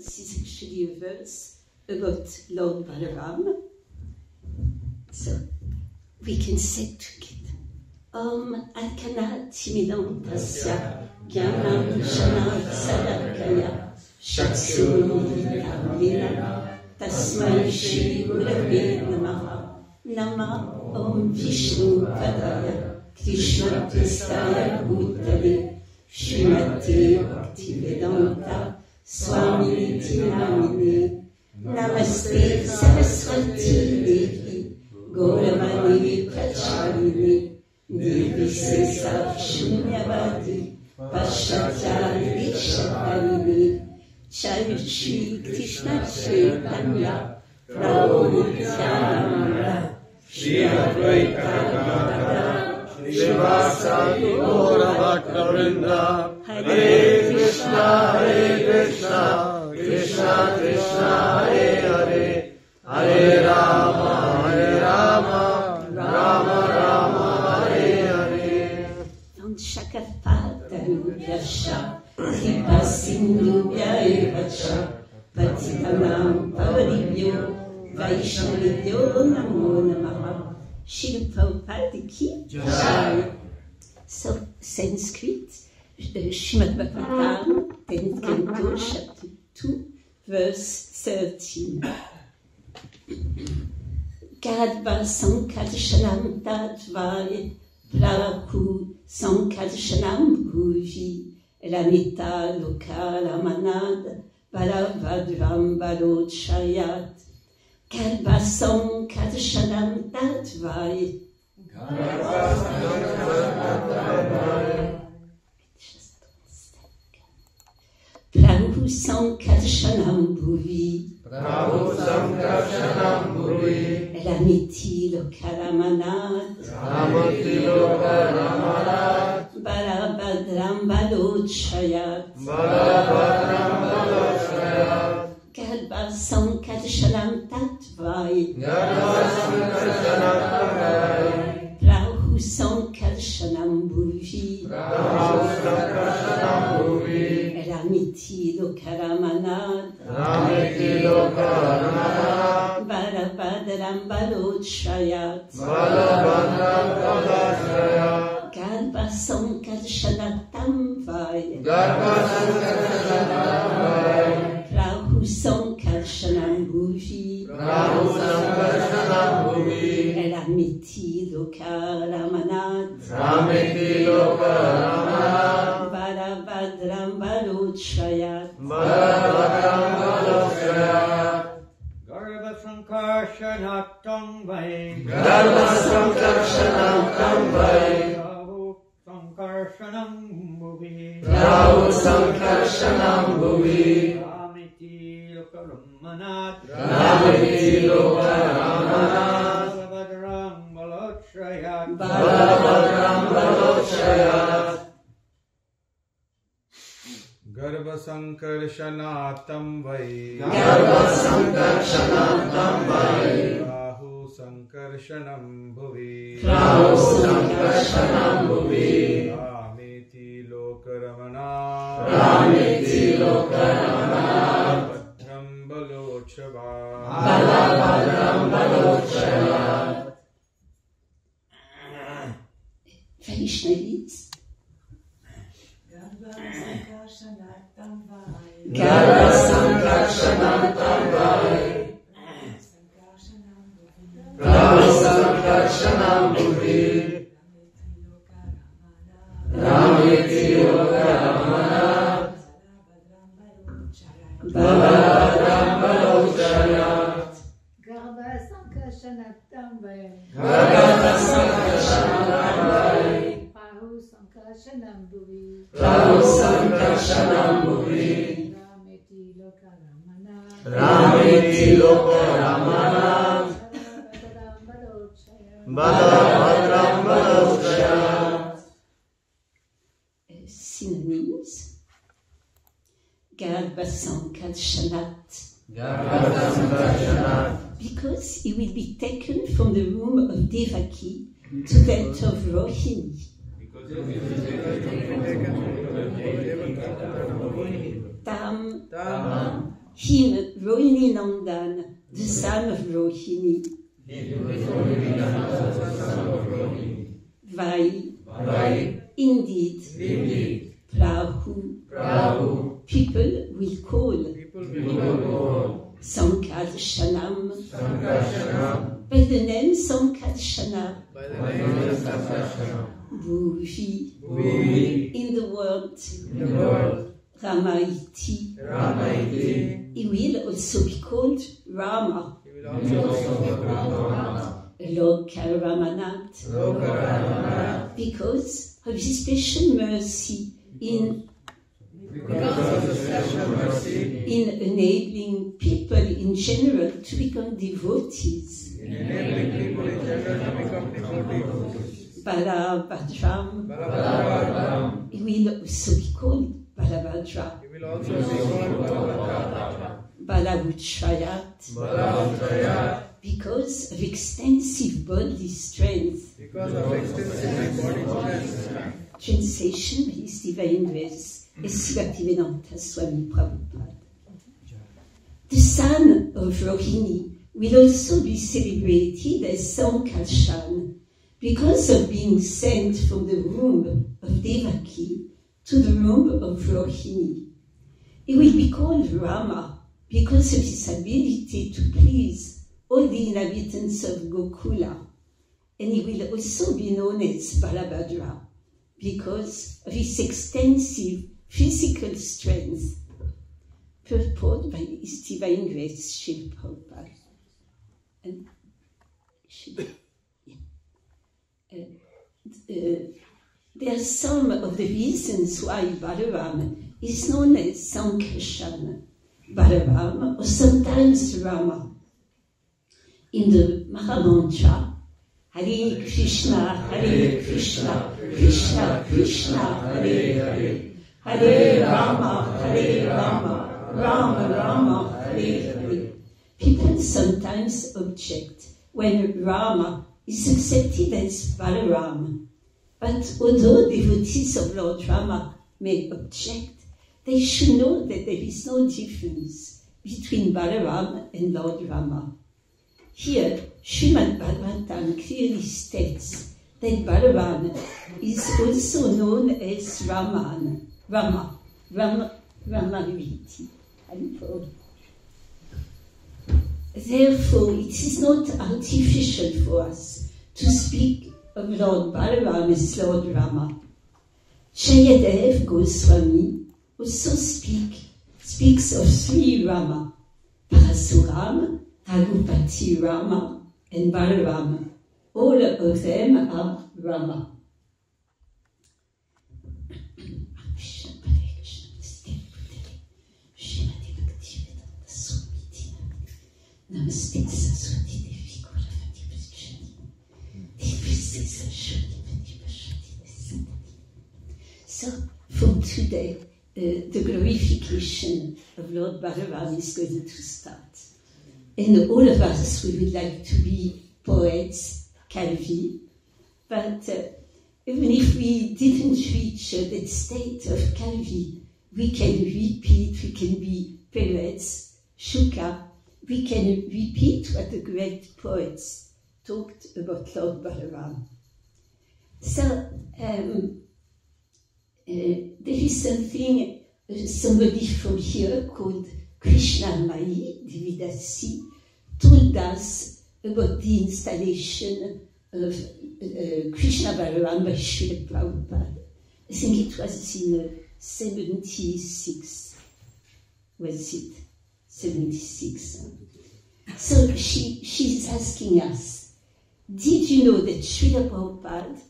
this is actually a verse about Lord Balaram. So we can say together. Om Alkana Timidantasya Gyanam Shanam Sadakaya Shaksumudita Vina Tasmai Shri Gurave Namaha Nama Om Vishnu Padaya Krishna Prestaya Bhutale Srimati Bhaktivedanta Swami Namine Namaste Saraswati Devi Gauravani Pracharini Devi Sesa Shunyavadi Pashatyari Shatarini Jai Shri Krishna Chaitanya Prabhu Nityananda Shri Advaita Gadadhara Srivasadi Gaura Bhaktavrinda Hare Krishna Krishna Krishna Hare Hare Hare Rama Rama Rama Hare Hare. Don't Shakapada Yasha Kripa Sindhu Vyayevacha Patitanam Pavaribhyo Vaishnavibhyo Namo Namaha Shri Prabhupada Ki Jai. So Sanskrit, Srimad Bhagavatam, 10th Canto, Chapter 2, Verse 13. Gadva Sankarshanam Tatvai Praku Sankarshanam Bhuji Ramita Lokala Manad Balavadram Balotshayat Gadva Sankarshanam Tatvai Prahu Sankarshanam Bhuvi Prahu Sankarshanam Bhuvi Ramiti Lokaramanat Ramiti Lokaramanat Balabhadram Balotshayat Balabhadram Balotshayat Galba Sankarshanam Tatvai Galba Sankarshanam Tatvai Prahu Sankarshanam Bhuvi Prahu Sankarshanam Bhuvi Ramiti Lokaramanat Ramiti Lokaramanat Balabhadram Balotshayat Balabhadram Balotshayat Galba Sankarshanam Vai Galba Sankarshanam Vai Prahu Sankarshanam Bhuvi Prahu Sankarshanam Bhuvi Ramiti Lokaramanat Ramiti Lokaramanat Balabhadram Balotshayat Balabhadram Balotshayat Garva Sankarshanam Vai Garva Sankarshanam Vai Prahu Sankarshanam Bhuvi Prahu Sankarshanam Bhuvi Ramiti Lokaramanat Ramiti Lokaramanat Balabhadram Balotshayat Balabhadram Balotshayat Garva Sankarshanam Vai Garva Sankarshanam Vai Prahu Sankarshanam Bhuvi Prahu Sankarshanam Bhuvi Ramiti Lokaramanat Ramiti Lokaramanat Balabhadram Balotshayat Balabhadram Balotshayat Vaishnavis Garva Sankarshanam Vai Prahu Sankarshanam Bhuvi Ramiti Lokaramanat Balabhadram Balotshayat Garva Sankarshanam Vai Garva Sankarshanam Vai Prahu Sankarshanam Bhuvi Prahu Sankarshanam Bhuvi Ramiti Lokaramanat Ramiti Lokaramanat Balabhadram Balotshayat Synonyms Garva Sankarshanat Garva Sankarshanat because he will be taken from the room of Devaki to that of Rohini. Tam, Tam, him Rohini Nandan, the son of Rohini. Vai, indeed, Prahu, people will call Sankarshanam, by the name Sankarshanam, Bhuvi, in the world, Ramaiti, he will also be called Rama, Lord Karamanath, because of his special mercy in enabling people in general to become devotees. Balabhadram, he will also be called Balabhadra. Balabhutrayat, because of extensive bodily strength. Translation by His Divine Grace, S. Bhaktivedanta Swami Prabhupada. The son of Rohini will also be celebrated as Sankarshan because of being sent from the womb of Devaki to the womb of Rohini. He will be called Rama because of his ability to please all the inhabitants of Gokula, and he will also be known as Balabhadra because of his extensive physical strength. Purport by His Divine Grace, Srila Prabhupada. And there are some of the reasons why Balaram is known as Sankarshan, Balaram, or sometimes Rama. In the Mahamantra, Hare Krishna, Krishna Krishna, Hare Rama, Rama Rama, Hare. People sometimes object when Rama is accepted as Balaram. But although devotees of Lord Rama may object, they should know that there is no difference between Balaram and Lord Rama. Here, Srimad Bhagavatam clearly states that Balaram is also known as Ramariti. Therefore, it is not artificial for us to speak of Lord Balaram as Lord Rama. Jayadev Goswami also speaks of three Rama: Parasuram, Raghupati Rama, and Balaram. All of them are Rama. Namaste Saraswati Devi Kulavati Vajjani Devi Saraswati Vajjani. So, from today, the glorification of Lord Balaram is going to start. And all of us, we would like to be poets, Kalvi, but even if we didn't reach that state of Kalvi, we can repeat, we can be poets, Shuka, we can repeat what the great poets talked about Lord Balaram. So, there is something, somebody from here called Krishna Mai Dividasi told us about the installation of Krishna Balaram by Srila Prabhupada. I think it was in 76. Was it? 76. So she's asking us, did you know that Srila Prabhupada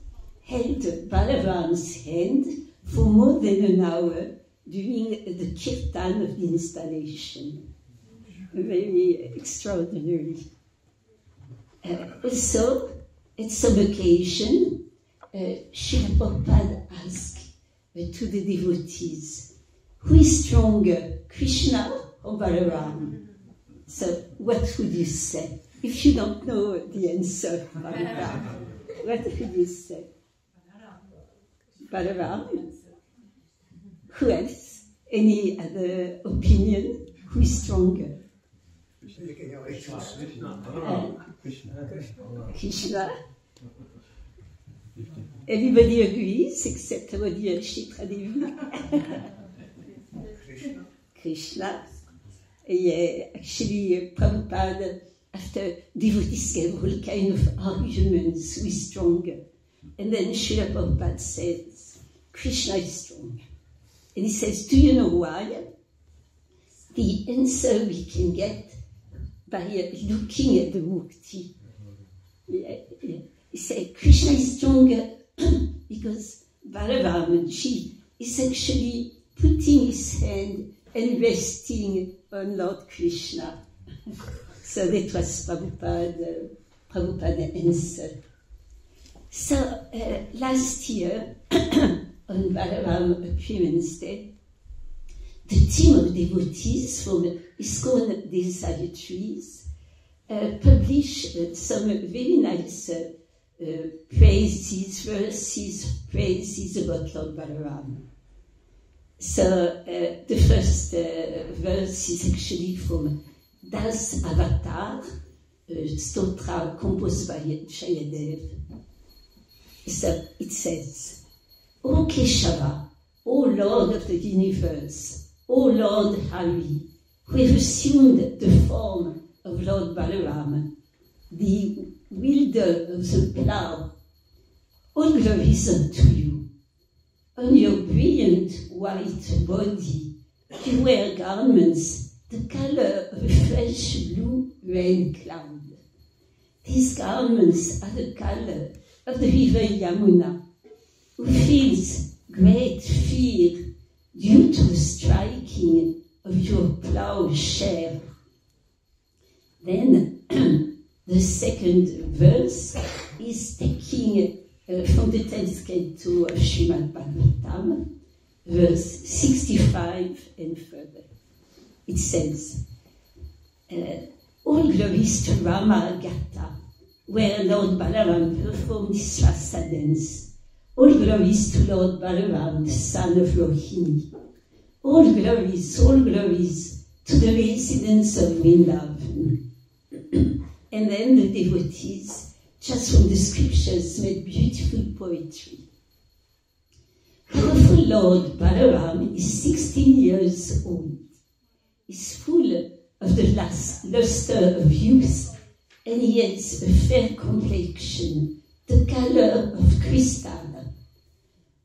held Balaram's hand for more than an hour during the kirtan of the installation? Very extraordinary. Also, at some occasion, Srila Prabhupada asked to the devotees, who is stronger, Krishna or Balaram? So, what would you say? If you don't know the answer, Prabhupada, what would you say? Balaram? Who else? Any other opinion? Who is stronger? Krishna. Everybody agrees except our dear Shitra Devi. Krishna. Yeah, actually, Prabhupada, after devotees gave all kind of arguments who is stronger. And then Srila Prabhupada says, Krishna is stronger. And he says, do you know why? The answer we can get by looking at the mukti. He said, Krishna is stronger because Balaramji is actually putting his hand and resting on Lord Krishna. So that was Prabhupada answer. So last year, on Balaram Appearance Day, the team of devotees from ISKCON Desire Trees published some very nice praises about Lord Balaram. So the first verse is actually from Das Avatar, stotra composed by Jayadev. So it says, O Keshava, O Lord of the universe, O Lord Hari, who have assumed the form of Lord Balaram, the wielder of the plough, all glories unto you. On your brilliant white body, you wear garments the color of a fresh blue rain cloud. These garments are the color of the river Yamuna, who feels great fear due to the striking of your plowshare. Then the second verse is taking from the 10th canto of Srimad Bhagavatam, verse 65 and further. It says, all glories to Rama Gata, where Lord Balaram performed his rasa dance. All glories to Lord Balaram, the son of Rohini. All glories to the residents of Vrindavan. And then the devotees, just from the scriptures, made beautiful poetry. Powerful Lord Balaram is 16 years old. Is full of the luster of youth, and he has a fair complexion, the color of crystal.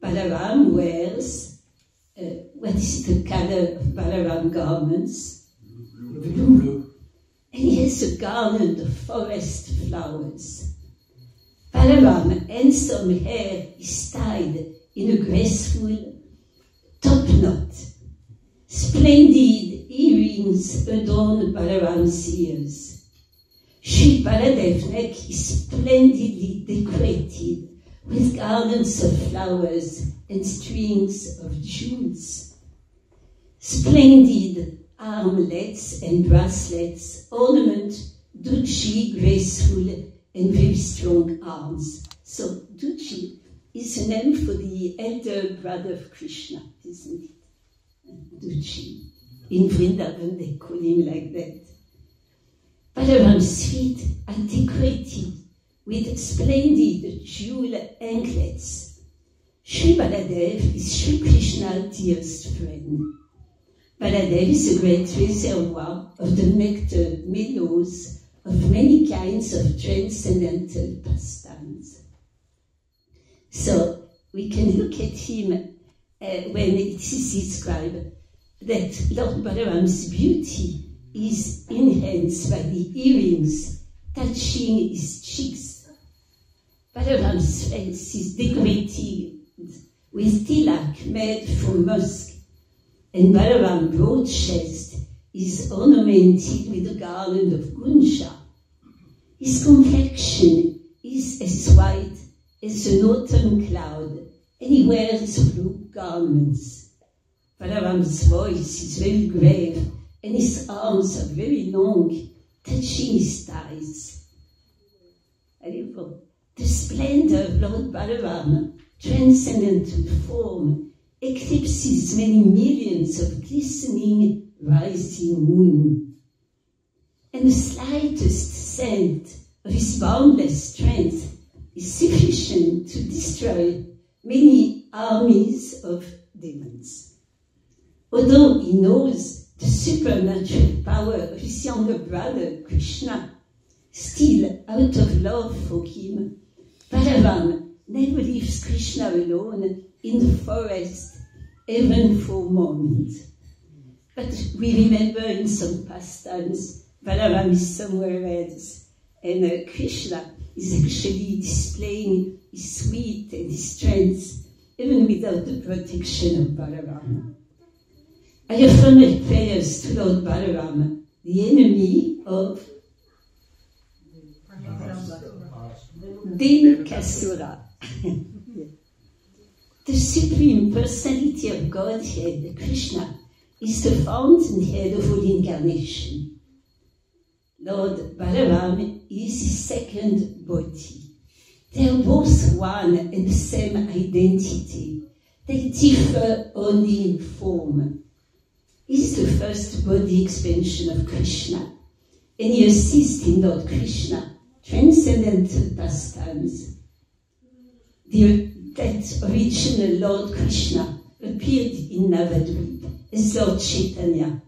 Balaram wears, what is the color of Balaram garments? Blue. And he has a garland of forest flowers. Balaram handsome hair is tied in a graceful top knot. Splendid earrings adorn Balaram's ears. Sri Baladev's neck is splendidly decorated with garlands of flowers and strings of jewels. Splendid armlets and bracelets ornament Duchi graceful and very strong arms. So Duchi is a name for the elder brother of Krishna, isn't it? Duchi. In Vrindavan they call him like that. Balaram's feet are decorated with splendid jewel anklets. Sri Baladev is Sri Krishna's dearest friend. Baladev is a great reservoir of the nectar meadows of many kinds of transcendental pastimes. So we can look at him when it is described that Lord Balaram's beauty is enhanced by the earrings touching his cheeks. Balaram's face is decorated with tilak made from musk, and Balaram's broad chest is ornamented with a garland of gunja. His complexion is as white as an autumn cloud, and he wears blue garments. Balaram's voice is very grave, and his arms are very long, touching his thighs. The splendor of Lord Balaram, transcendental form, eclipses many millions of glistening rising moon. And the slightest scent of his boundless strength is sufficient to destroy many armies of demons. Although he knows the supernatural power of his younger brother Krishna, still out of love for him, Balaram never leaves Krishna alone in the forest, even for a moment. But we remember in some pastimes, Balaram is somewhere else, and Krishna is actually displaying his sweet and his strength, even without the protection of Balaram. I offer my prayers to Lord Balaram, the enemy of Denkasura. The Supreme Personality of Godhead, Krishna, is the fountainhead of all incarnation. Lord Balaram is his second body. They are both one and the same identity. They differ only in form. He is the first body expansion of Krishna, and he assists in Lord Krishna transcendental pastimes. That original Lord Krishna appeared in Navadvip as Lord Chaitanya,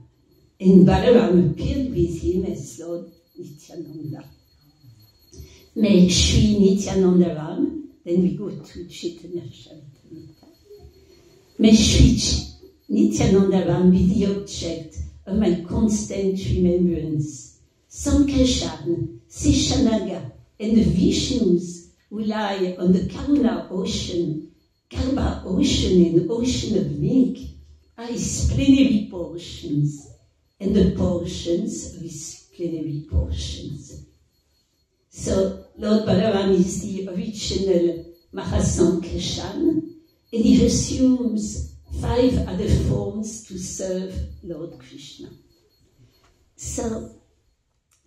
and Balaram appeared with him as Lord Nityananda. May Shri Nityananda Ram, then we go to Chaitanya Charitamrita. May Shri Nityananda Ram be the object of my constant remembrance. Sankashan, Seshanaga, and the Vishnus who lie on the Karuna ocean, Karma ocean and ocean of milk, are his plenary portions, and the portions of his plenary portions. So, Lord Balaram is the original Mahasankashan, and he assumes 5 other forms to serve Lord Krishna. So,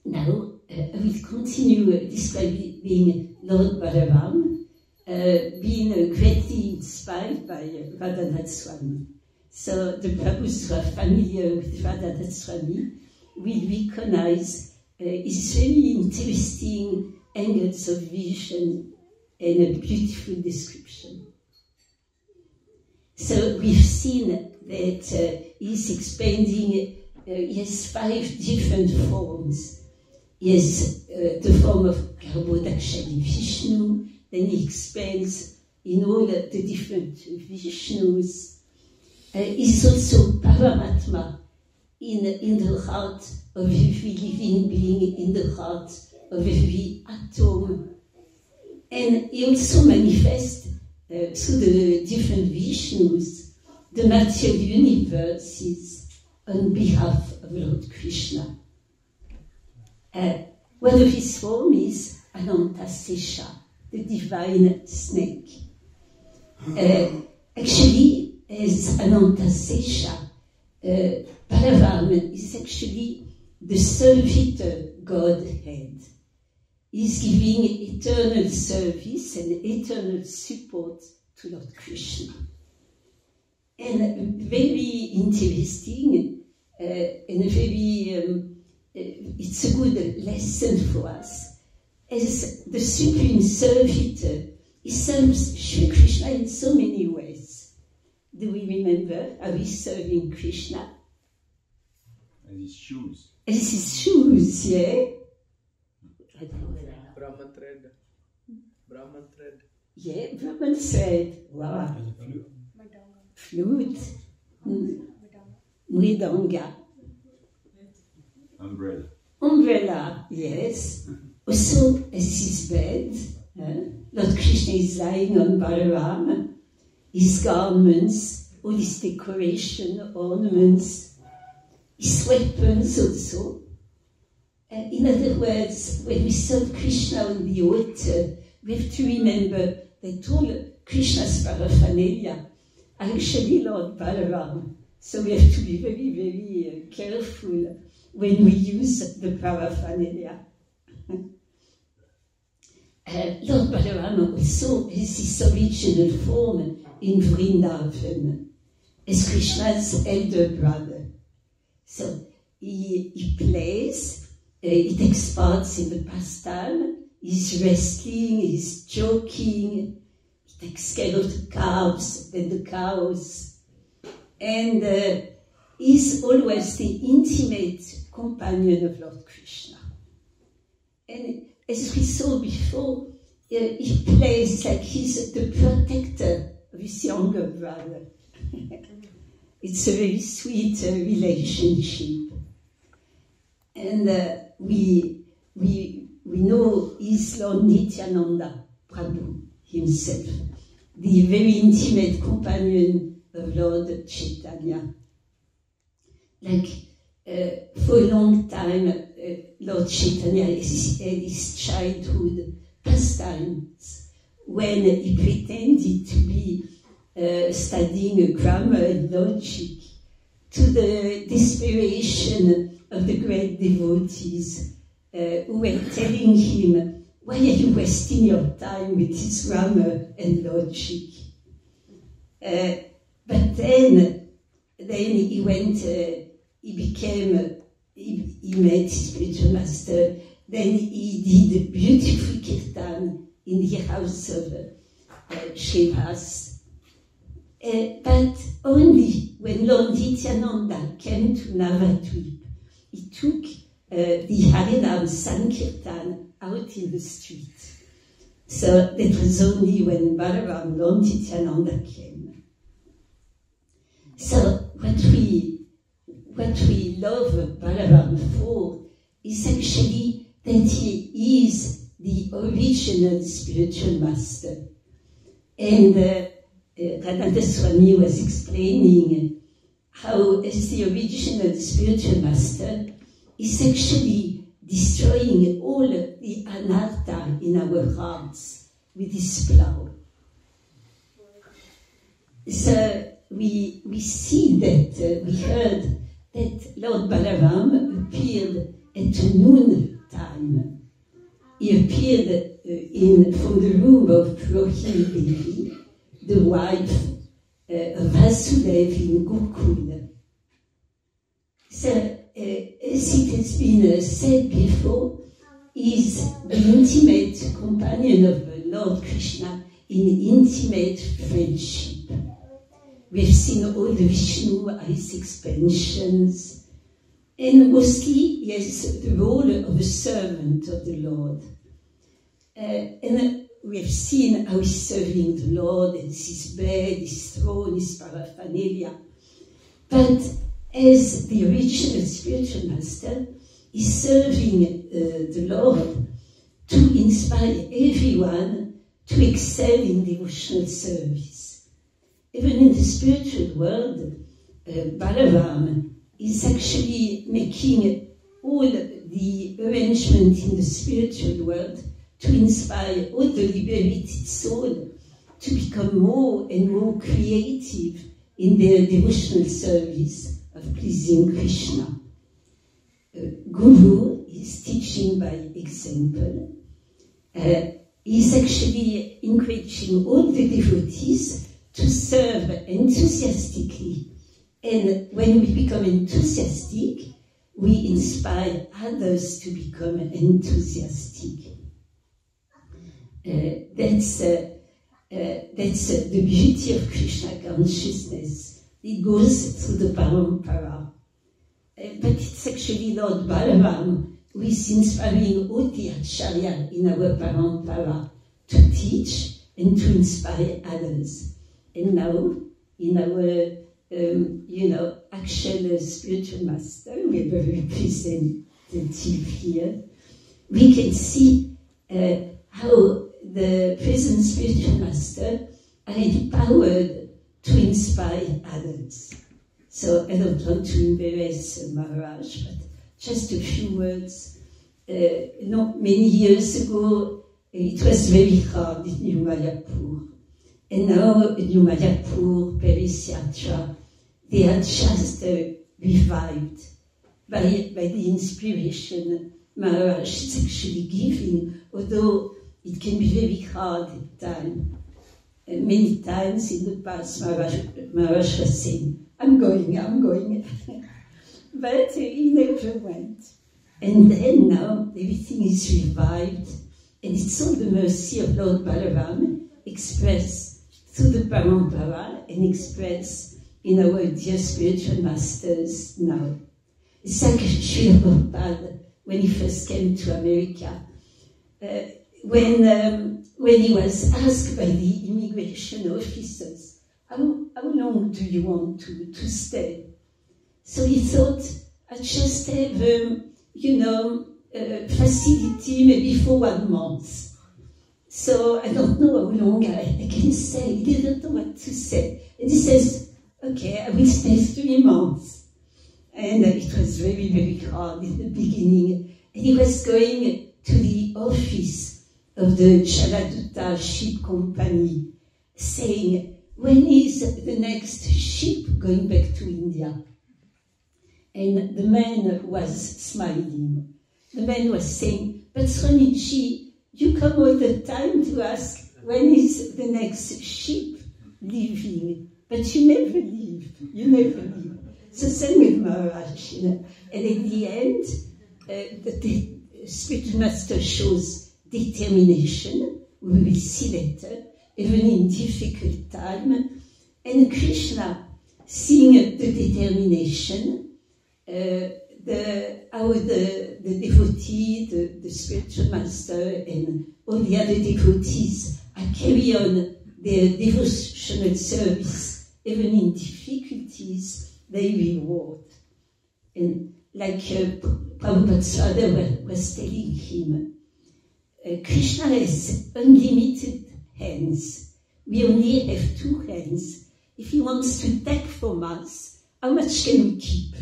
now I will continue describing Lord Balaram, being greatly inspired by Radhanath Swami. So the Prabhus who are familiar with Radhanath Swami will recognize his very interesting angles of vision and a beautiful description. So we've seen that he's expanding, he has 5 different forms. He has the form of Garbhodakshani Vishnu, then he expands in all the different Vishnus. He's also Paramatma in the heart of every living being, in the heart of every atom. And he also manifests through the different Vishnus, the material universes on behalf of Lord Krishna. One of his forms is Anantasesha, the divine snake. Actually, as Anantasesha, Balaram is actually the servitor Godhead. He's giving eternal service and eternal support to Lord Krishna. And very interesting and very it's a good lesson for us. As the Supreme Servitor, he serves Shri Krishna in so many ways. Do we remember how he's serving Krishna? As his shoes. As his shoes, yeah? Brahman thread. Brahman thread. Yeah, Brahman thread. Wow. Flute. Mridanga. Umbrella. Umbrella, yes. Also, as his bed, Lord Krishna is lying on Balaram, his garments, all his decoration, ornaments, his weapons also. In other words, when we serve Krishna on the altar, we have to remember that all Krishna's paraphernalia are actually Lord Balaram. So we have to be very, very careful when we use the paraphernalia. Lord Balaram also has his original form in Vrindavan. as Krishna's elder brother. So he plays, he takes part in the pastime, he's wrestling, he's joking, he takes care of the calves and the cows, and he's always the intimate companion of Lord Krishna. And as we saw before, he plays like he's the protector of his younger brother. It's a very sweet relationship. And we know he's Lord Nityananda Prabhu himself, the very intimate companion of Lord Chaitanya. Like, for a long time, Lord Chaitanya had his childhood pastimes when he pretended to be studying grammar and logic, to the desperation of the great devotees who were telling him, "Why are you wasting your time with this grammar and logic?" But then he went, he met his spiritual master, then he did beautiful kirtan in the house of Srivas. But only when Lord Nityananda came to Navadvip, he took the Harinam Sankirtan out in the street. So that was only when Balaram, Lord Nityananda came. So what we love Balaram for is actually that he is the original spiritual master. And Radhanath Swami was explaining how, as the original spiritual master, is actually destroying all the anartha in our hearts with his plow. So we see that, we heard that Lord Balaram appeared at noon time. He appeared from the room of Rohini Devi, the wife of Vasudeva in Gokul. So, as it has been said before, is the intimate companion of Lord Krishna in intimate friendship. We have seen all the Vishnu ice expansions, and mostly he has the role of a servant of the Lord. And we have seen how he's serving the Lord, and his bed, his throne, his paraphernalia. But as the original spiritual master, he's serving the Lord to inspire everyone to excel in devotional service. Even in the spiritual world, Balaram is actually making all the arrangement in the spiritual world to inspire all the liberated soul to become more and more creative in their devotional service of pleasing Krishna. Guru is teaching by example. He's actually encouraging all the devotees to serve enthusiastically. And when we become enthusiastic, we inspire others to become enthusiastic. That's the beauty of Krishna consciousness. It goes through the parampara. But it's actually Lord Balaram who is inspiring all the acharya in our parampara to teach and to inspire others. And now, in our actual spiritual master, we are very representative here, we can see how the present spiritual master are empowered to inspire others. So I don't want to embarrass Maharaj, but just a few words. Not many years ago, it was very hard in New Mayapur. And now in New Mayapur, Paris Yatra, they are just revived by the inspiration Maharaj is actually giving, although it can be very hard at times. many times in the past, Maharaj was saying, I'm going. But he never went. And then now everything is revived, and it's all the mercy of Lord Balaram expressed through the Parampara and expressed in our dear spiritual masters now. It's like Srila Prabhupada, when he first came to America, when he was asked by the immigration officers, how long do you want to stay? So he thought, I'd just have, facility maybe for 1 month. So I don't know how long I can say. He didn't know what to say. And he says, okay, I will stay 3 months. And it was very, very hard in the beginning. And he was going to the office of the Jaladuta ship company, saying, when is the next ship going back to India? And the man was smiling. The man was saying, but Swamiji, you come all the time to ask when is the next ship leaving, but you never leave. So same with Maharaj, And at the end, the spiritual master shows determination, we will see later, even in difficult time. And Krishna, seeing the determination, how the devotee, the spiritual master, and all the other devotees are carry on their devotional service, even in difficulties, they reward. And like Prabhupada's father was telling him, Krishna has unlimited hands. We only have 2 hands. If he wants to take from us, how much can we keep?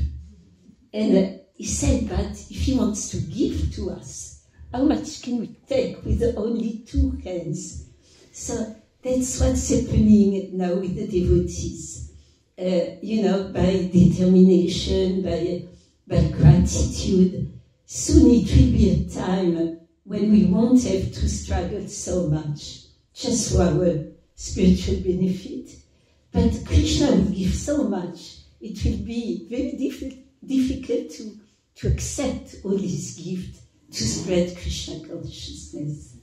And he said, but if he wants to give to us, how much can we take with only 2 hands? So that's what's happening now with the devotees. By determination, by gratitude. Soon it will be a time when we won't have to struggle so much, just for our spiritual benefit. But Krishna will give so much, it will be very difficult to accept all these gifts to spread Krishna consciousness.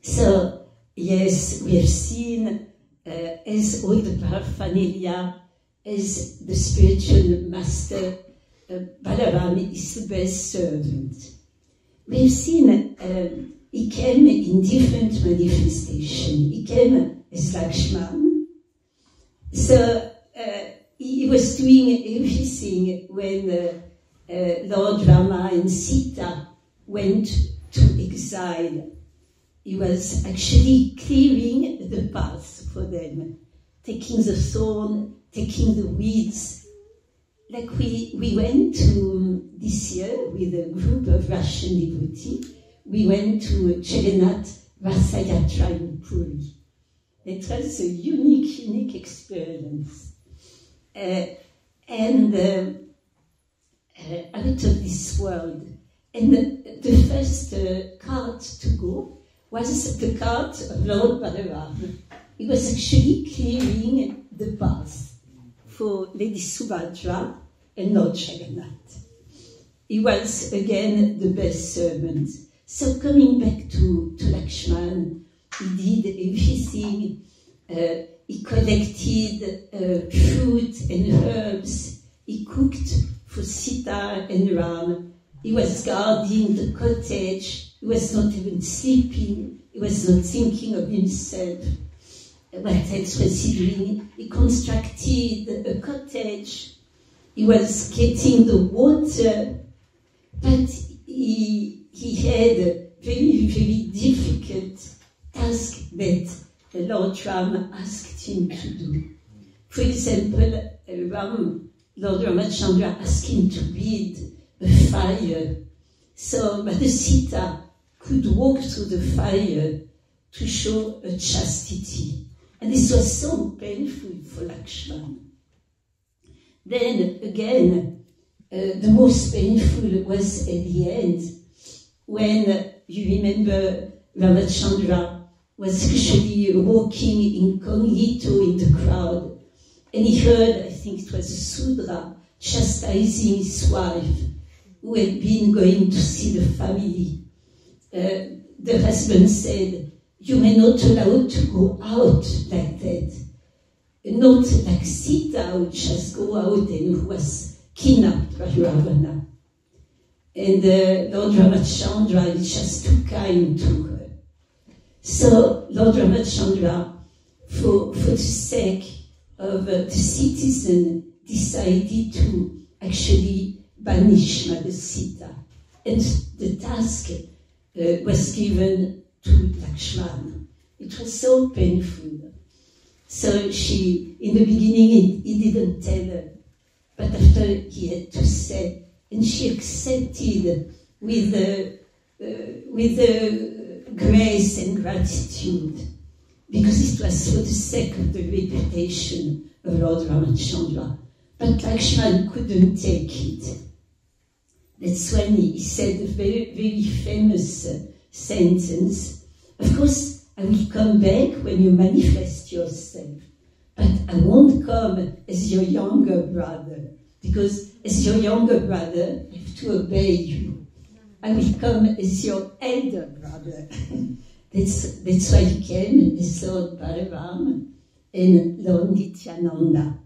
So, yes, we have seen as all the paraphernalia, as the spiritual master, Balaram is the best servant. We have seen he came in different manifestations. He came as Lakshman. So he was doing everything when Lord Rama and Sita went to exile. He was actually clearing the path for them, taking the thorn, taking the weeds. Like we went to this year with a group of Russian devotees, we went to Jagannath Rathayatra in Puri. It was a unique experience. Out of this world. And the first cart to go was the cart of Lord Balaram. He was actually clearing the path for Lady Subhadra and Lord Jagannath. He was again the best servant. So coming back to Lakshman, he did everything. He collected fruit and herbs. He cooked for Sita and Ram. He was guarding the cottage. He was not even sleeping. He was not thinking of himself. What else was he doing? He constructed a cottage. He was getting the water. But he had a very difficult task that Lord Ram asked him to do. For example, Lord Ramachandra asked him to build a fire. So Mother Sita could walk through the fire to show a chastity. And this was so painful for Lakshman. Then again, the most painful was at the end, when you remember Ramachandra was actually walking incognito in the crowd, and he heard, I think it was a Sudra, chastising his wife, who had been going to see the family. The husband said, "You are not allowed to go out like that. Not like Sita, who just go out and who was kidnapped by Ravana." And Lord Ramachandra is just too kind to her. So Lord Ramachandra, for the sake of the citizen, decided to actually banish Mother Sita. And the task was given to Lakshmana. It was so painful. So she, in the beginning, he didn't tell her, but after he had to say, and she accepted with grace and gratitude, because it was for the sake of the reputation of Lord Ramachandra. But Lakshmana couldn't take it. That's when he said a very, very famous sentence. Of course, I will come back when you manifest yourself, but I won't come as your younger brother, because as your younger brother, I have to obey you. I will come as your elder brother. That's why he came as Lord Balaram and Lord Nityananda.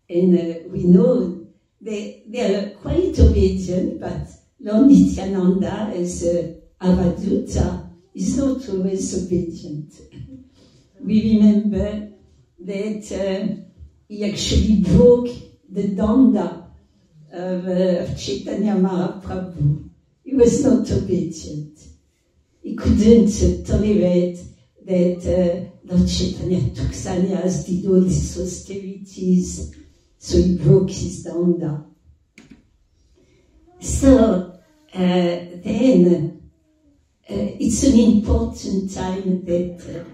And we know they are quite obedient, but Lord Nityananda as Avaduta is not always obedient. We remember that he actually broke the danda of Chaitanya Mahaprabhu. He was not obedient. He couldn't tolerate that Lord Chaitanya took sannyas, did all these austerities, so he broke his danda. So then it's an important time that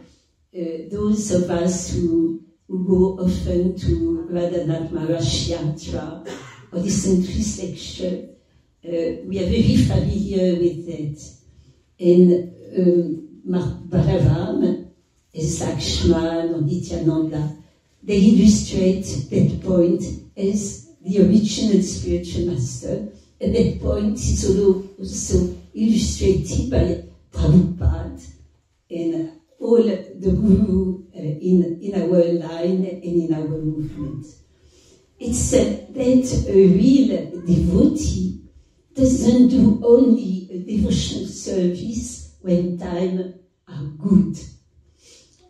those of us who go often to Radhanath Maharaj Yatra or listen to his lecture, we are very familiar with that. And Balaram, as Lakshmana or Nityananda, they illustrate that point as the original spiritual master, and that point is also illustrated by Prabhupada and all the Guru in our line and in our movement. It's that a real devotee doesn't do only a devotional service when times are good,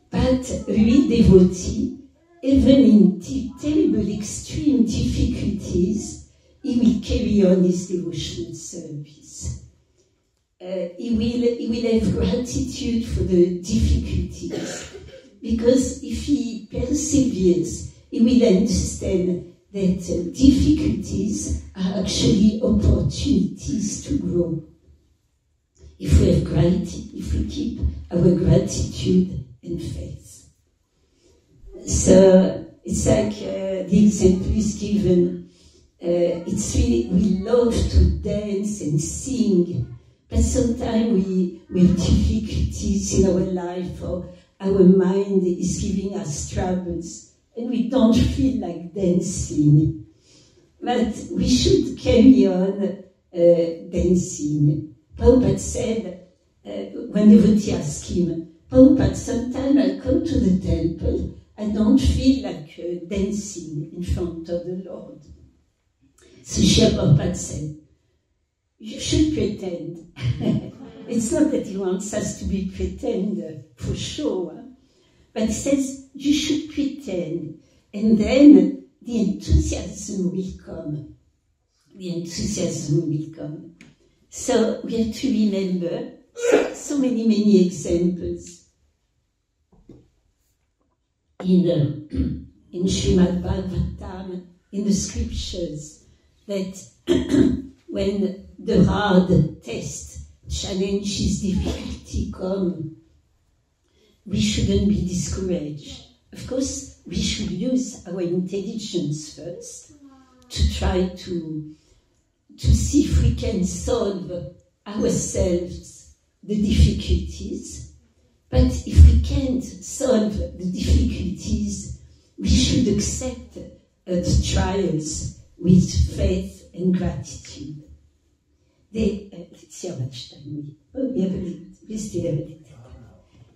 but a real devotee, even in terrible extreme difficulties, he will carry on his devotional service. He will have gratitude for the difficulties, because if he perseveres, he will understand that difficulties are actually opportunities to grow. If we have gratitude, if we keep our gratitude and faith. So it's like the example is given. It's really, we love to dance and sing, but sometimes we have difficulties in our life, or our mind is giving us troubles, and we don't feel like dancing. But we should carry on dancing. Prabhupada said, when the devotee asked him, Prabhupada, sometimes I come to the temple, I don't feel like dancing in front of the Lord. So Srila Prabhupada said, you should pretend. It's not that he wants us to be pretender for sure, but he says you should pretend, and then the enthusiasm will come. The enthusiasm will come. So we have to remember so many examples in Srimad Bhagavatam, in the scriptures, that when the hard test, challenges, difficulty come, we shouldn't be discouraged. Of course, we should use our intelligence first to try to see if we can solve ourselves the difficulties. But if we can't solve the difficulties, we should accept the trials with faith and gratitude. Let's see how much time we still have it.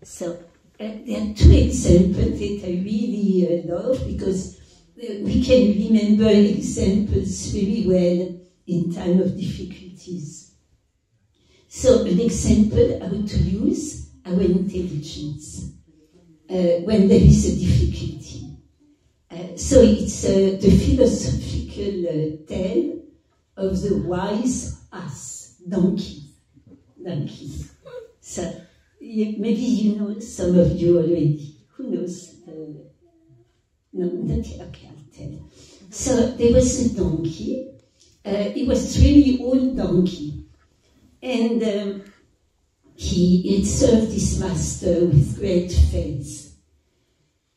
So there are two examples that I really love, because we can remember examples very well in time of difficulties. So an example how to use our intelligence when there is a difficulty. So it's the philosophical tale of the wise ass, donkey. So maybe you know some of you already. Who knows? No, not yet. Okay, I'll tell. So there was a donkey. It was a really old donkey. And he had served his master with great faith.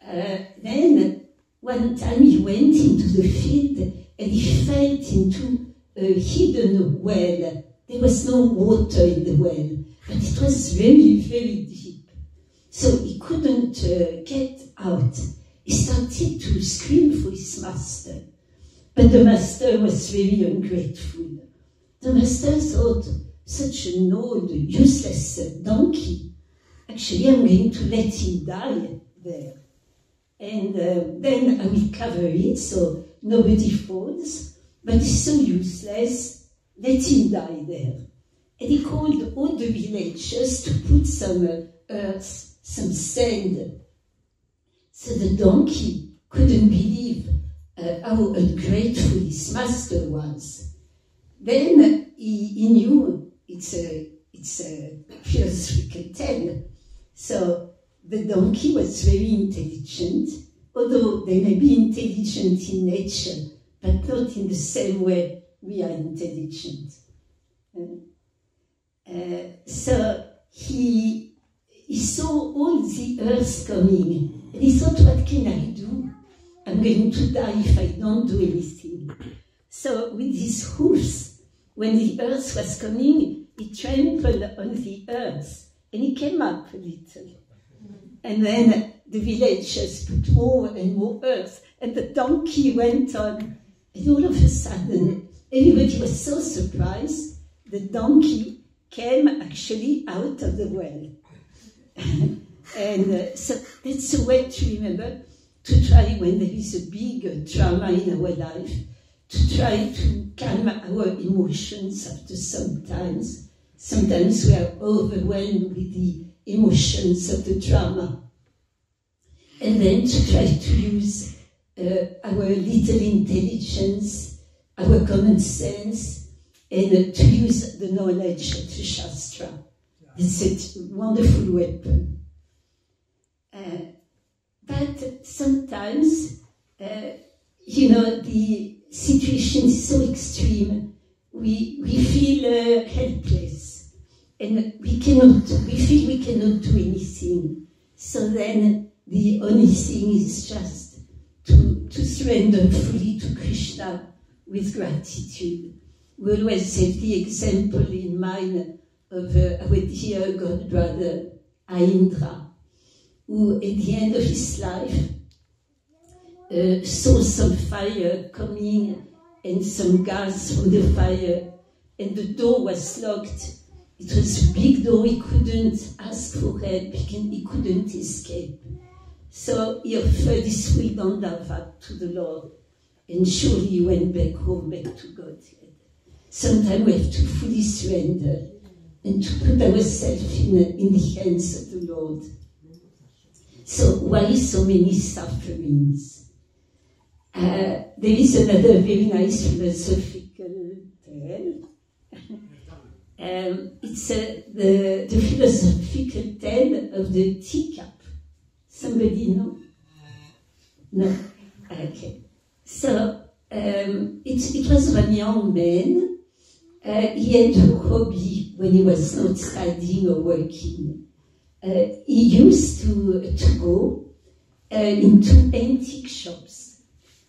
Then one time he went into the field and he fell into a hidden well. There was no water in the well, but it was very, very deep. So he couldn't get out. He started to scream for his master, but the master was very ungrateful. The master thought, such an old, useless donkey, actually I'm going to let him die there. And then I will cover it so nobody falls, but he's so useless, let him die there. And he called all the villagers to put some earth, some sand. So the donkey couldn't believe how ungrateful his master was. Then he knew it's a philosophical tale. So the donkey was very intelligent, although they may be intelligent in nature, but not in the same way we are intelligent. So he saw all the earth coming, and he thought, what can I do? I'm going to die if I don't do anything. So with his hoofs, when the earth was coming, he trampled on the earth, and he came up a little. And then the villagers put more and more earth, and the donkey went on. And all of a sudden, everybody was so surprised, the donkey came actually out of the well. And so that's a way to remember, to try when there is a big drama in our life, to try to calm our emotions after sometimes. Sometimes we are overwhelmed with the emotions of the drama. And then to try to use our little intelligence, our common sense, and to use the knowledge of the Shastra. It's a wonderful weapon. But sometimes, the situation is so extreme, we feel helpless, and we feel we cannot do anything. So then the only thing is just to surrender fully to Krishna with gratitude. We always have the example in mind of our dear God brother Aindra, who at the end of his life saw some fire coming and some gas from the fire, and the door was locked. It was a big door, he couldn't ask for help, he couldn't escape. So he offered his full Dandava to the Lord, and surely he went back home, back to God. Sometimes we have to fully surrender and to put ourselves in the hands of the Lord. So why so many sufferings? There is another very nice philosophical tale. It's the philosophical tale of the teacup. Somebody know? No? Okay. So it was one young man. He had a hobby when he was not studying or working. He used to go into antique shops.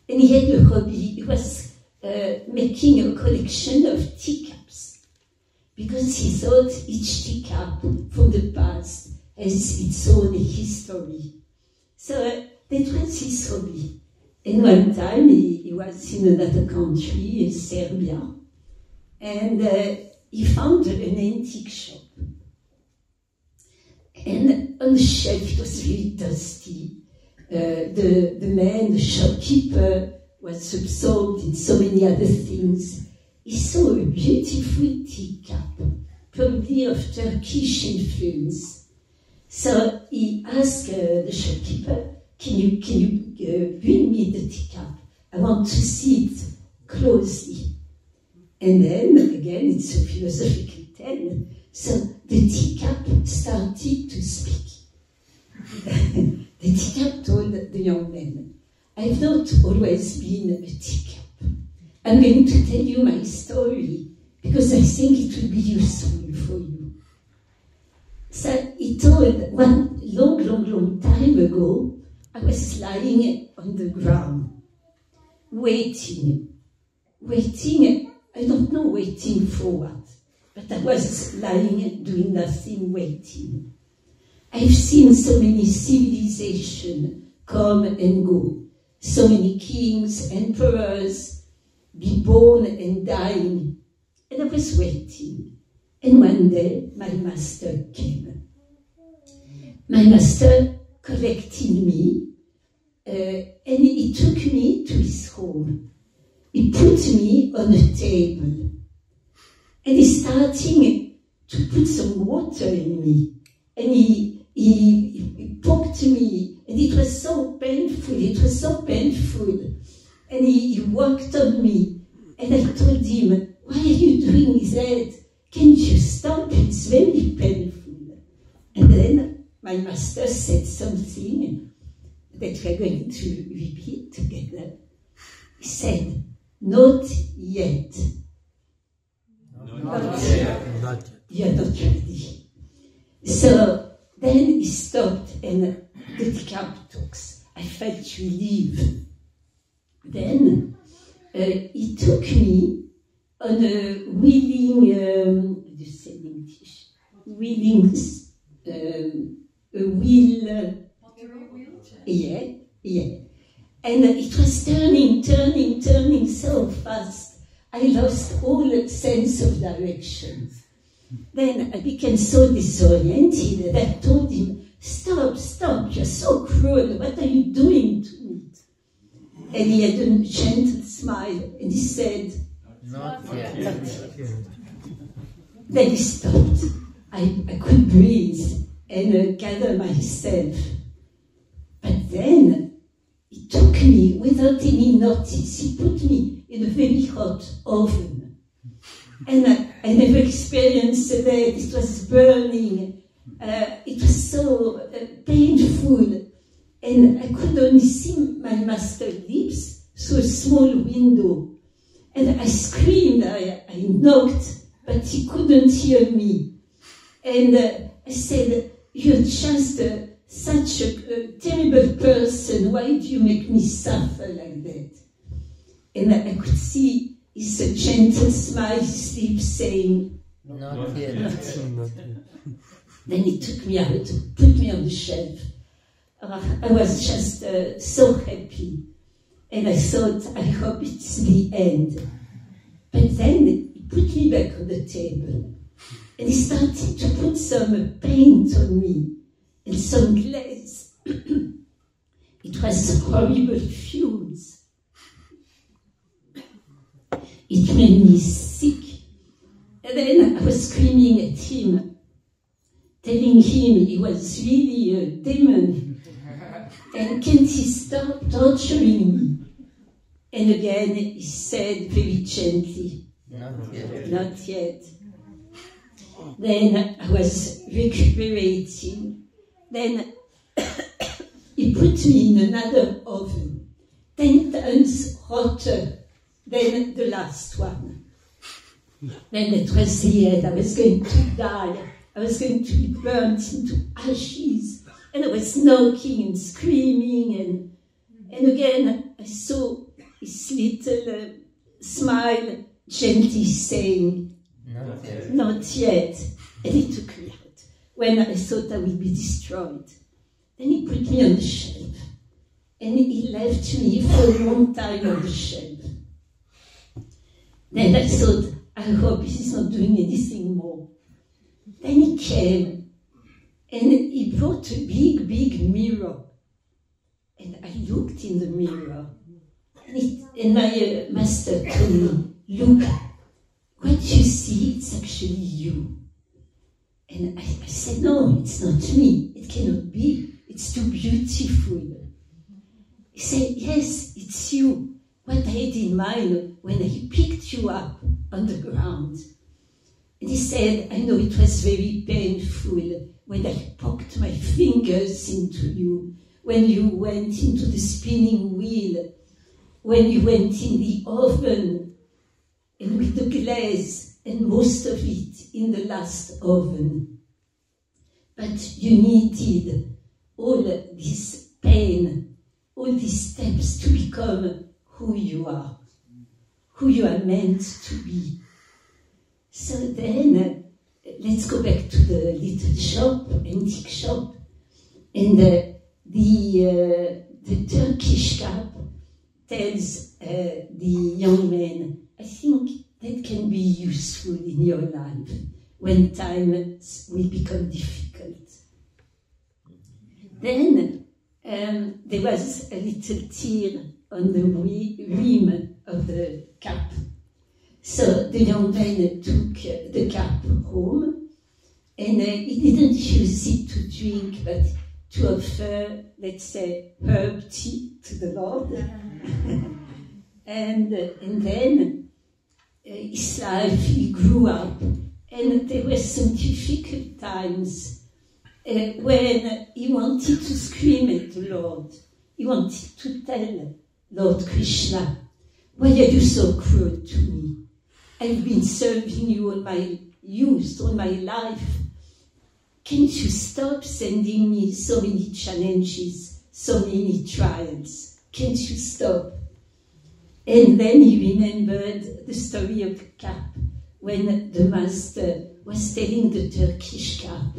And he had a hobby. He was making a collection of teacups, because he thought each teacup from the past has its own history. So that was his hobby. And one time he was in another country, in Serbia, and he found an antique shop. And on the shelf, it was really dusty. The man, the shopkeeper, was absorbed in so many other things. He saw a beautiful teacup, probably of Turkish influence. So he asked the shopkeeper, can you bring me the teacup? I want to see it closely. And then, again, it's a philosophical tale. So the teacup started to speak. The teacup told the young man, I've not always been a teacup. I'm going to tell you my story because I think it will be useful for you. So he told, one long time ago, I was lying on the ground, waiting. I don't know waiting for what, but I was lying, doing nothing, waiting. I've seen so many civilizations come and go, so many kings, emperors, be born and dying, and I was waiting. And one day, my master came. My master collected me, and he took me to his home. He put me on a table, and he started to put some water in me, and he poked me, and it was so painful, and he worked on me, and I told him, why are you doing that? Can't you stop? It's very painful. And then my master said something that we're going to repeat together. He said, not yet. Not yet. You're not ready. So then he stopped and the teacup talks. I felt relief. Then he took me on a wheeling, what do you say in English? A wheel. Yeah. And it was turning so fast. I lost all sense of direction. Then I became so disoriented that I told him, stop, you're so cruel, what are you doing to me? And he had a gentle smile, and he said, not yet. Then he stopped. I could breathe and gather myself. But then he took me without any notice. He put me in a very hot oven. And I never experienced that. It was burning. It was so painful. And I could only see my master's lips through a small window. And I screamed, I knocked, but he couldn't hear me. And I said, you're just such a terrible person. Why do you make me suffer like that? And I could see his gentle smile, his lips saying, not yet. Then he took me out, put me on the shelf. I was just so happy. And I thought, I hope it's the end. But then he put me back on the table. And he started to put some paint on me and some glaze. It was horrible fumes. It made me sick. And then I was screaming at him, telling him he was really a demon. And can't he stop torturing me? And again, he said very gently, not yet. Then I was recuperating. Then he put me in another oven, 10 times hotter than the last one. Then it was the end. I was going to die. I was going to be burnt into ashes. And I was knocking and screaming. And again, I saw his little smile gently saying, not yet. And he took me out. when I thought I would be destroyed. Then he put me on the shelf, and he left me for a long time on the shelf. Then I thought, I hope he's not doing anything more. Then he came, and he brought a big, big mirror. And I looked in the mirror, and my master told me, look, what you see, it's actually you. And I said, no, it's not me. It cannot be. It's too beautiful. He said, yes, it's you. What I had in mind when I picked you up on the ground. And he said, I know it was very painful when I poked my fingers into you, when you went into the spinning wheel, when you went in the oven, and with the glaze, and most of it in the last oven. But you needed all this pain, all these steps to become who you are meant to be. So then, let's go back to the little shop, antique shop, and the Turkish cap tells the young man, I think that can be useful in your life when times will become difficult. Then there was a little tear on the rim of the cap. So the young man took the cap home, and he didn't use it to drink, but to offer, let's say, herb tea to the Lord. and then his life, he grew up, and there were some difficult times when he wanted to scream at the Lord. He wanted to tell Lord Krishna, why are you so cruel to me? I've been serving you all my youth, all my life. Can't you stop sending me so many challenges, so many trials? Can't you stop? And then he remembered the story of the cap, when the master was telling the Turkish cap,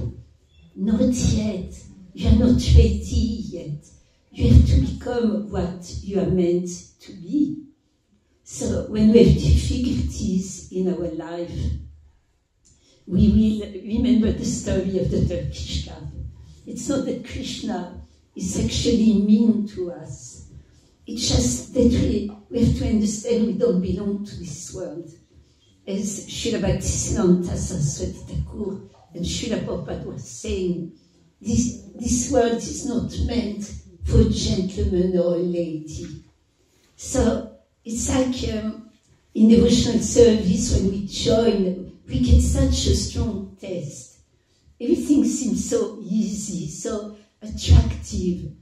not yet, you are not ready yet. You have to become what you are meant to be. So when we have difficulties in our life, we will remember the story of the Turkish cap. It's not that Krishna is actually mean to us. It's just that we have to understand we don't belong to this world. As Srila Bhaktisiddhanta Saraswati Thakur and Srila Prabhupada was saying, this world is not meant for a gentleman or a lady. So it's like in devotional service when we join, we get such a strong taste. Everything seems so easy, so attractive.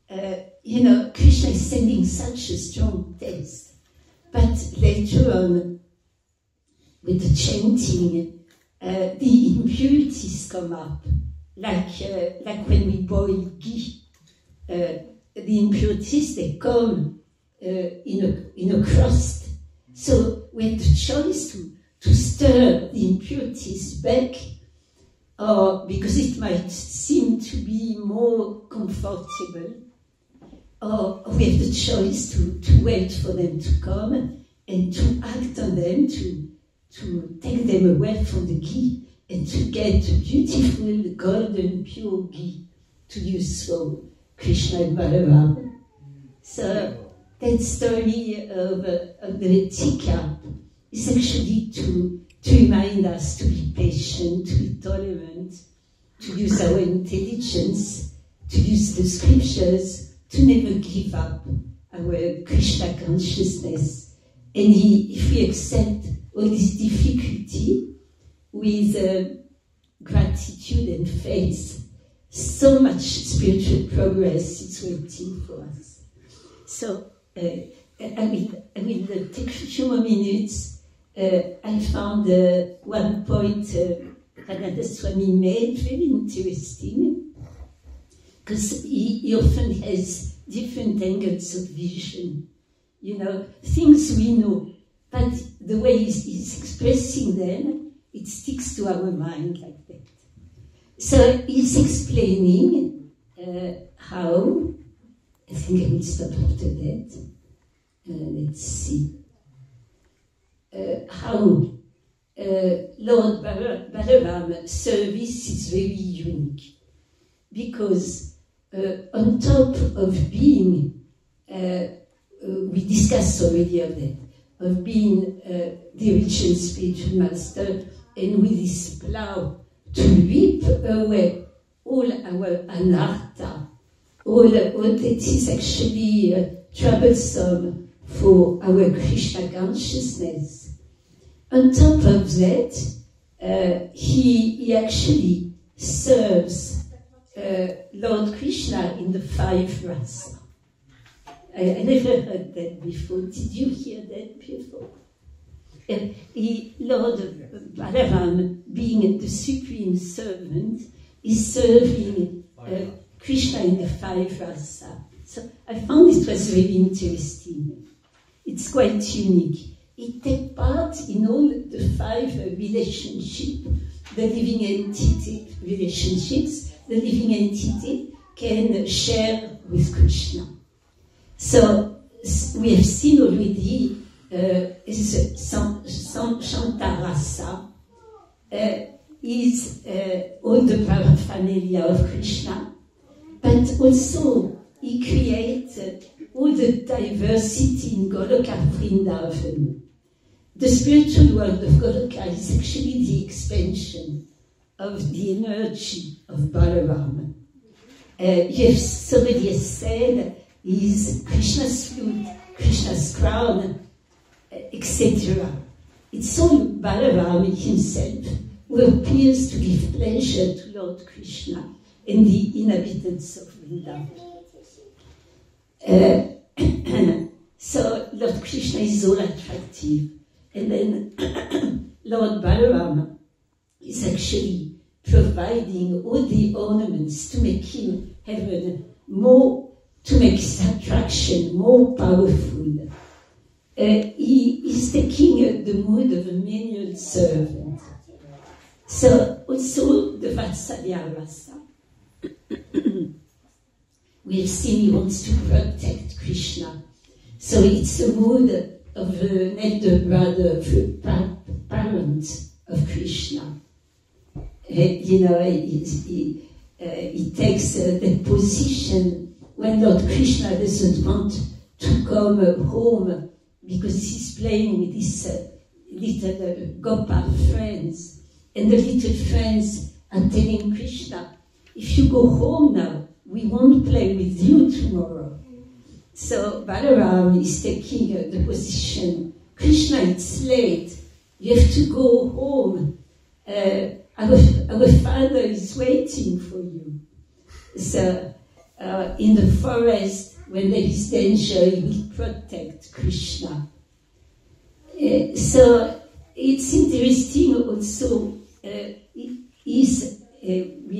Krishna is sending such a strong taste. But later on, with the chanting, the impurities come up, like when we boil ghee. The impurities, they come in a crust. So we have the choice to stir the impurities back, or because it might seem to be more comfortable, or we have the choice to wait for them to come and to act on them, to take them away from the ghee and to get beautiful golden pure ghee to use for Krishna and Balaram. So that story of the teacup is actually to remind us to be patient, to be tolerant, to use our intelligence, to use the scriptures, to never give up our Krishna consciousness. And if we accept all this difficulty with gratitude and faith, so much spiritual progress is waiting for us. So I will take a few more minutes. I found one point Radha Swami made very interesting, because he often has different angles of vision. Things we know, but the way he's expressing them, it sticks to our mind like that. So he's explaining how, I think I will stop after that. Let's see. How Lord Balaram service is very unique. Because on top of being, we discussed already of that, of being the original spiritual master, and with this plow to rip away all our anartha, all that is actually troublesome for our Krishna consciousness. On top of that, he actually serves Lord Krishna in the 5 rasa. I never heard that before. Did you hear that before? Lord Balaram, being the supreme servant, is serving Krishna in the 5 rasa. So I found it was very interesting. It's quite unique. It takes part in all the 5 relationships, the living entity relationships, the living entity can share with Krishna. So we have seen already Shantarasa is all the paraphernalia of Krishna, but also he creates all the diversity in Goloka Vrindavan. The spiritual world of Goloka is actually the expansion of the energy of Balaram. You have already said is Krishna's flute, Krishna's crown, etc. It's all Balaram himself who appears to give pleasure to Lord Krishna and the inhabitants of Vrindavan. So Lord Krishna is all attractive. And then Lord Balaram is actually providing all the ornaments to make him have to make his attraction more powerful. He is taking the mood of a menial servant. So also the Vatsalya rasa. We have seen he wants to protect Krishna. So it's a mood of an elder brother, parent of Krishna. He takes that position when Lord Krishna doesn't want to come home because he's playing with his little Gopal friends. And the little friends are telling Krishna, if you go home now, we won't play with you tomorrow. So Balaram is taking the position, Krishna, it's late, you have to go home. Our father is waiting for you. So in the forest, when there is danger, he will protect Krishna. So it's interesting also, we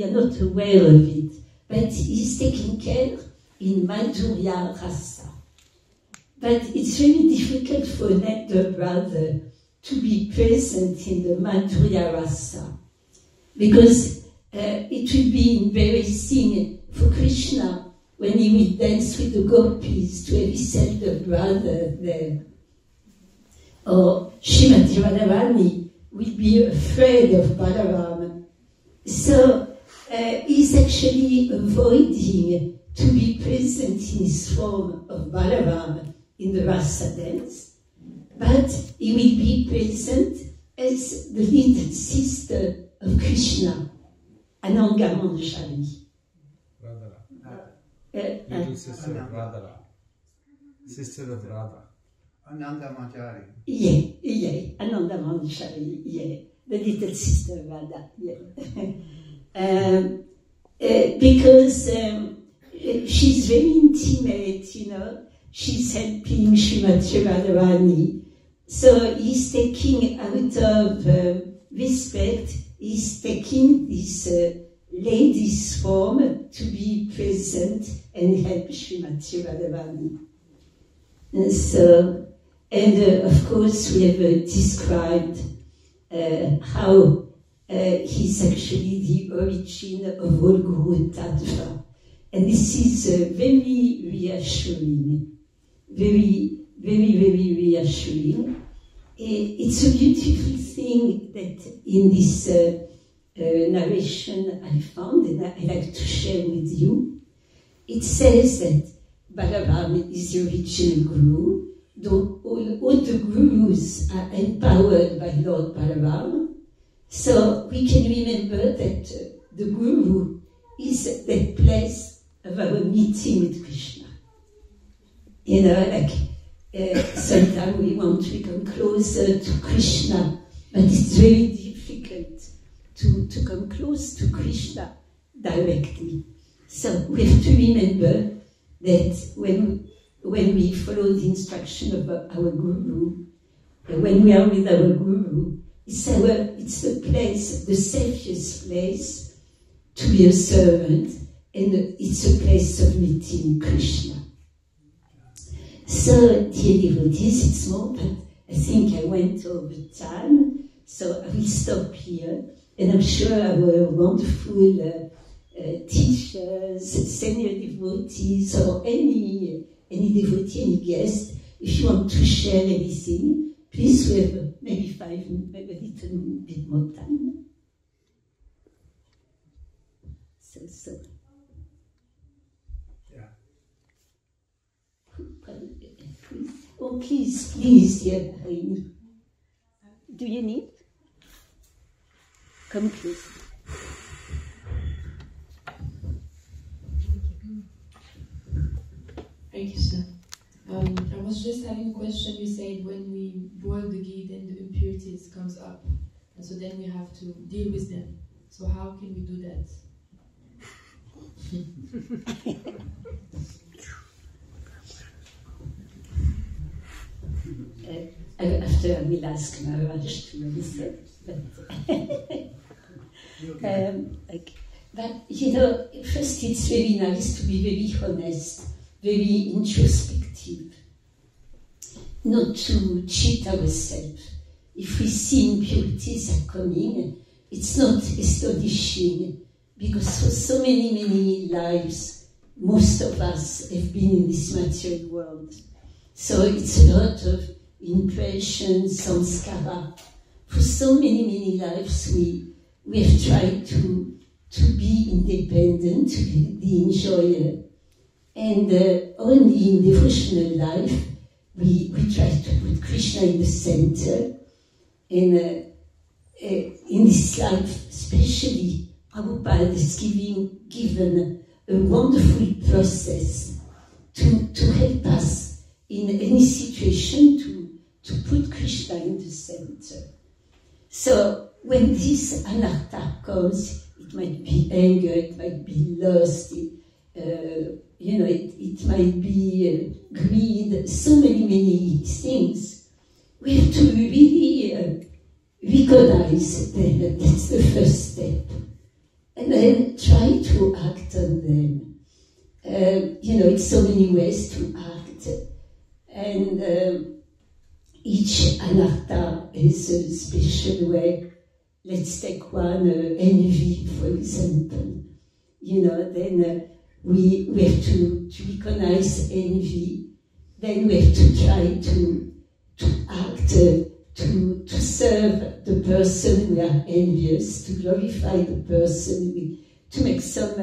are not aware of it, but he's taking care in Madhurya Rasa. But it's very difficult for an elder brother to be present in the Madhurya Rasa, because it will be embarrassing for Krishna when he will dance with the gopis to have his elder brother there. Or Srimati Radharani will be afraid of Balaram. So he's actually avoiding to be present in his form of Balaram in the Rasa dance, but he will be present as the little sister of Krishna, Ananga Manjari. Little sister of Radha. Sister of Radha. Ananda Manjari. Yeah, Ananda Manjari, yeah. The little sister of Radha, yeah. Because she's very intimate, she's helping Srimati Radharani. So he's taking out of respect, he's taking this lady's form to be present and help Srimati Radharani. And so, of course we have described how he's actually the origin of all Guru Tattva. And this is very reassuring, very, very, very reassuring. It's a beautiful thing that in this narration I found, and I like to share with you. It says that Balaram is the original Guru, though all the Gurus are empowered by Lord Balaram. So we can remember that the Guru is that place of our meeting with Krishna. You know, like sometimes we want to become closer to Krishna, but it's very difficult to come close to Krishna directly. So we have to remember that when we follow the instruction of our Guru, when we are with our Guru, it's the place, the safest place to be a servant, and it's a place of meeting Krishna. So, dear devotees, it's more, but I think I went over time, so I will stop here, and I'm sure our wonderful teachers, senior devotees, or any devotee, any guest, if you want to share anything, please, we have maybe 5 minutes, maybe a little bit more time. So. Yeah. Oh, please, dear Harini. Do you need? Come close. Hare Krishna. I was just having a question. You said when we boil the ghee, then the impurities comes up, and so then we have to deal with them. So how can we do that? After I will ask Maharaj to answer. But you know, first it's very nice to be very honest, very introspective, not to cheat ourselves. If we see impurities are coming, it's not astonishing, because for so many lives, most of us have been in this material world. So it's a lot of impressions, samskara. For so many lives, we have tried to be independent, to be the enjoyer. And only in devotional life, we try to put Krishna in the center. And in this life, especially, Prabhupada is given a wonderful process to help us in any situation to put Krishna in the center. So when this anartha comes, it might be anger, it might be lust, it might be greed, so many things. We have to really recognize them. That's the first step. And then try to act on them. It's so many ways to act. And each anartha is a special way. Let's take one, envy, for example. Then we have to recognize envy. Then we have to try to act, to serve the person we are envious, to glorify the person, to make some,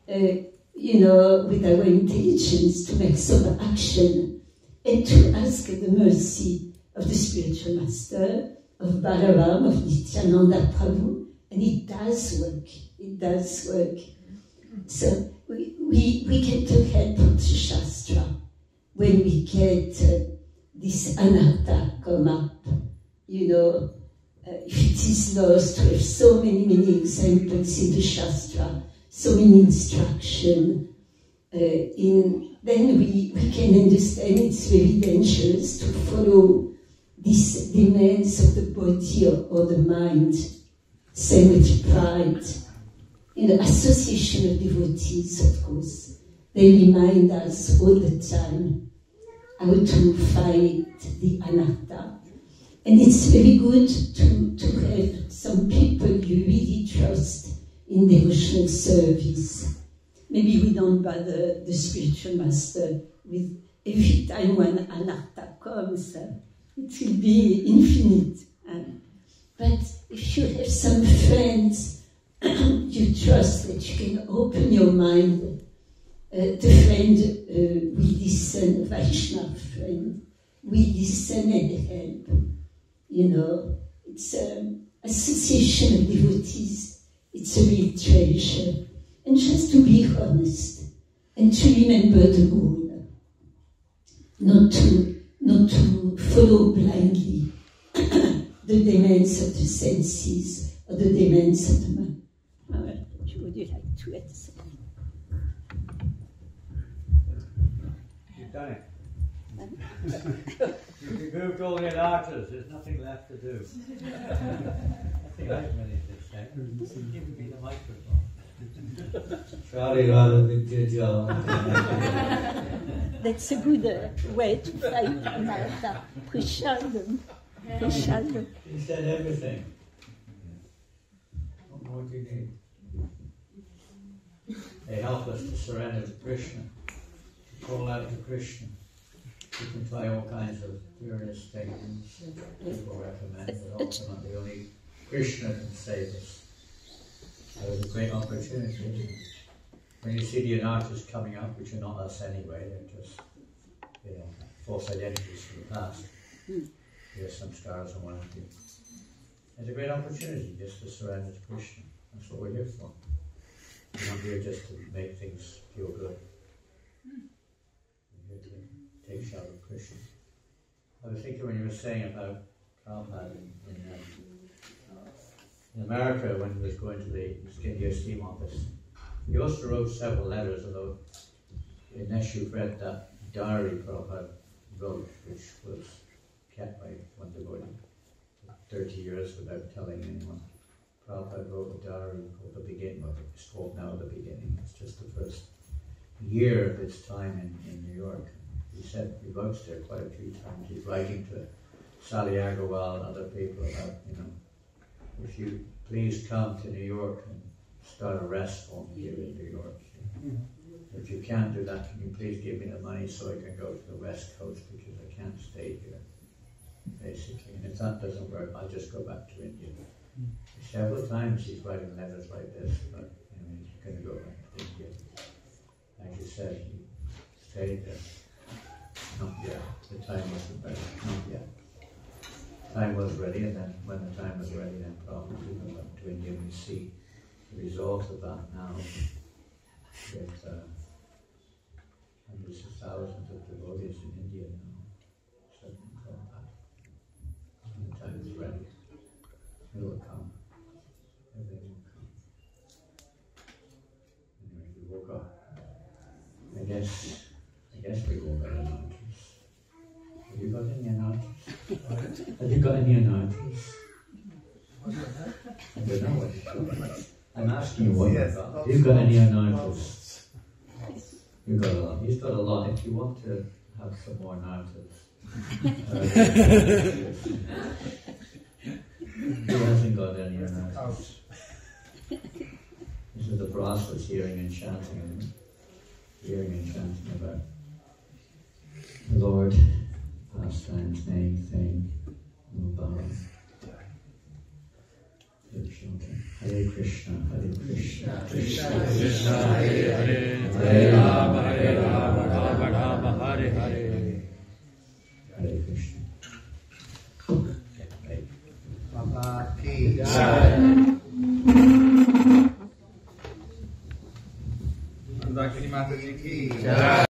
with our intelligence, to make some action, and to ask the mercy of the spiritual master, of Balaram, of Nityananda Prabhu, and it does work. It does work. So we get the help of the Shastra when we get this anartha come up. If it is lost, we have so many examples in the Shastra, so many instructions. Then we can understand it's very dangerous to follow these demands of the body or the mind. Same with pride. In the association of devotees, of course, they remind us all the time how to fight the anartha. And it's very good to have some people in devotional service. Maybe we don't bother the spiritual master with every time when anartha comes, it will be infinite. But if you have some friends you trust that you can open your mind, the friend will listen, Vaishnava friend will listen and help. You know, it's an association of devotees. It's a real treasure. And just to be honest and to remember the goal, not to follow blindly the demands of the senses or the demands of the mind. Would you like to add something? You've done it. You've removed all the anarthas. There's nothing left to do. Nothing I've managed to say. Give me the microphone. That's a good way to fight anartha. Prashadam. He said everything. What more do you need? They help us to surrender to Krishna, to call out to Krishna. You can try all kinds of various things people recommend, but ultimately only Krishna can save us. That is a great opportunity, isn't it? When you see the anarthas coming up, which are not us anyway, they're just, false identities from the past. There's some stars on one of you. It's a great opportunity just to surrender to Krishna. That's what we're here for. We're not here just to make things feel good. We're here to take shelter of Krishna. I was thinking when you were saying about Prabhupada in America when he was going to the India Steam Office, he also wrote several letters, although unless you've read that diary Prabhupada wrote, which was kept by one devotee for 30 years without telling anyone. Prabhupada wrote a diary called The Beginning, or it's called now The Beginning. It's just the first year of his time in New York. He said, he wrote there quite a few times. He's writing to Sally Agarwal and other people about, if you please come to New York and start a rest home here in New York. If you can't do that, can you please give me the money so I can go to the West Coast because I can't stay here, basically. And if that doesn't work, I'll just go back to India. Several times he's writing letters like this, but he's going to go back to India. Like you said, he stayed there. Not yet. The time wasn't ready. Not yet. Time was ready, and then when the time was ready, then probably we went to India and we see the result of that now with hundreds of thousands of devotees in India now. Certainly come back. When the time is ready, it will come. Everything will come. Anyway, we woke up. I guess we all got anarthas. Have you got any anarthas? Have you got any anarthas? I don't know what you've got. I'm asking you what you've got. Have you got any anarthas? You've got a lot. He's got a lot. If you want to have some more anarthas. Who hasn't got any anarthas? This is the Brahmas hearing and chanting about the Lord, pastimes, name, fame, Mubala. Hare Krishna, Krishna Krishna, Hare Hare, Hare Rama, Rama Rama, Hare Hare. Hare Krishna. Baba ki Jai. Mandakini Mataji ki Jai.